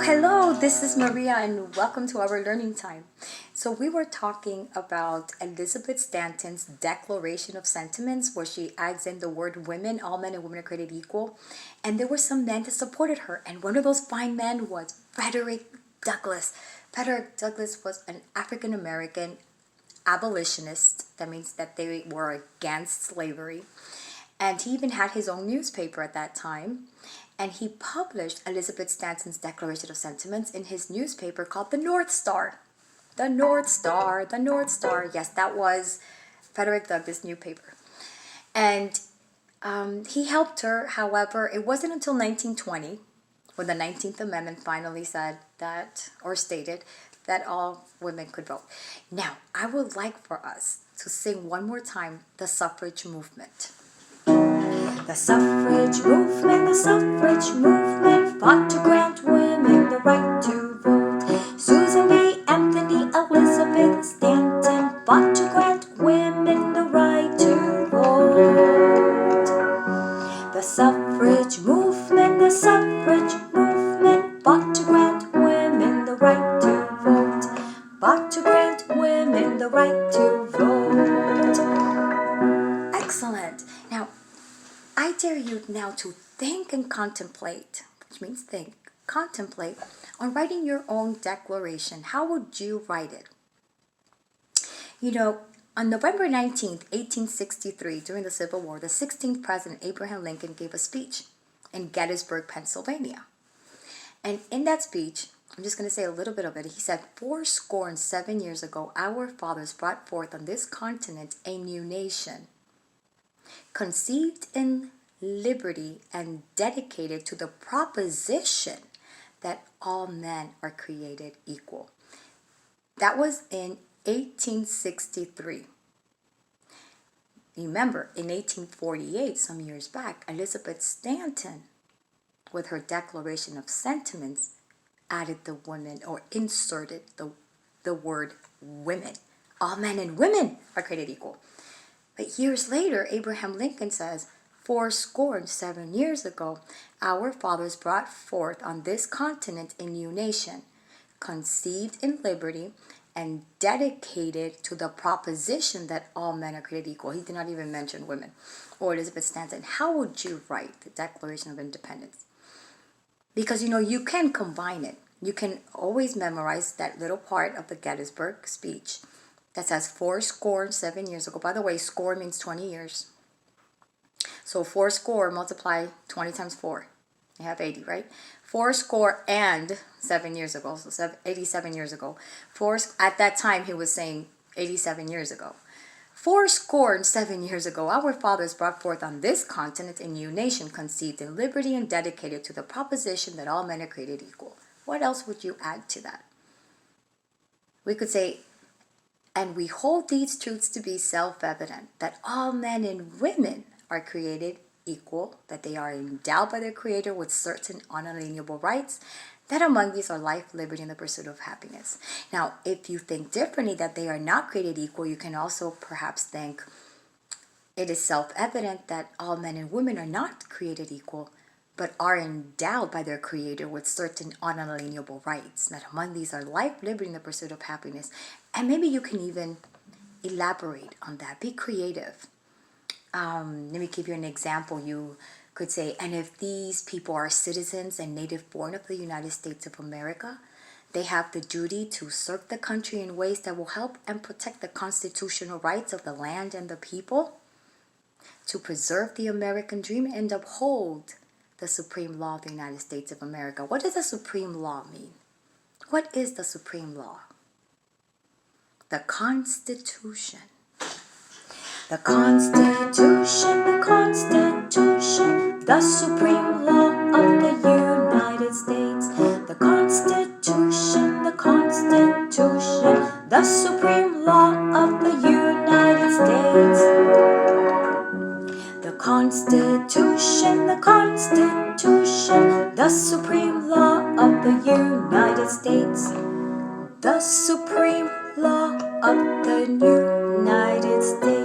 Hello, this is Maria and welcome to our learning time. So we were talking about Elizabeth Stanton's Declaration of Sentiments where she adds in the word women, all men and women are created equal. And there were some men that supported her, and one of those fine men was Frederick Douglass. Frederick Douglass was an African American abolitionist. That means that they were against slavery. And he even had his own newspaper at that time. And he published Elizabeth Stanton's Declaration of Sentiments in his newspaper called the North Star. The North Star, the North Star. Yes, that was Frederick Douglass' new paper. And he helped her. However, it wasn't until 1920 when the 19th Amendment finally said that, or stated, that all women could vote. Now, I would like for us to sing one more time the suffrage movement. The suffrage movement fought to grant women the right to vote. Susan B. Anthony, Elizabeth Stanton fought to grant women the right to vote. The suffrage movement fought to grant women the right to vote. Fought to grant women the right to vote. Excellent. Now, I dare you now to think and contemplate, which means think, contemplate on writing your own declaration. How would you write it? You know, on November 19th, 1863, during the Civil War, the 16th President Abraham Lincoln gave a speech in Gettysburg, Pennsylvania. And in that speech, I'm just going to say a little bit of it. He said, 7 years ago, our fathers brought forth on this continent a new nation, conceived in liberty and dedicated to the proposition that all men are created equal. That was in 1863. Remember, in 1848, some years back, Elizabeth Stanton, with her Declaration of Sentiments, added the women, or inserted the word women. All men and women are created equal. But years later, Abraham Lincoln says, 7 years ago, our fathers brought forth on this continent a new nation, conceived in liberty and dedicated to the proposition that all men are created equal. He did not even mention women. Or Elizabeth Stanton, how would you write the Declaration of Independence? Because, you can combine it. You can always memorize that little part of the Gettysburg speech that says 7 years ago. By the way, score means 20 years. So 4 multiply 20 times 4. You have 80, right? 7 years ago. So 87 years ago. At that time, he was saying 87 years ago. 7 years ago, our fathers brought forth on this continent a new nation, conceived in liberty and dedicated to the proposition that all men are created equal. What else would you add to that? We could say, and we hold these truths to be self-evident, that all men and women are created equal, that they are endowed by their Creator with certain unalienable rights, that among these are life, liberty, and the pursuit of happiness. Now, if you think differently, that they are not created equal, you can also perhaps think it is self-evident that all men and women are not created equal, but are endowed by their Creator with certain unalienable rights, that among these are life, liberty, and the pursuit of happiness. And maybe you can even elaborate on that. Be creative. Let me give you an example. You could say, and if these people are citizens and native born of the United States of America, they have the duty to serve the country in ways that will help and protect the constitutional rights of the land and the people, to preserve the American dream and uphold the supreme law of the United States of America. What does the supreme law mean? What is the supreme law? The Constitution. The Constitution, the supreme law of the United States. The Constitution, the supreme law of the United States. The Constitution, the supreme law of the United States. The supreme law of the United States.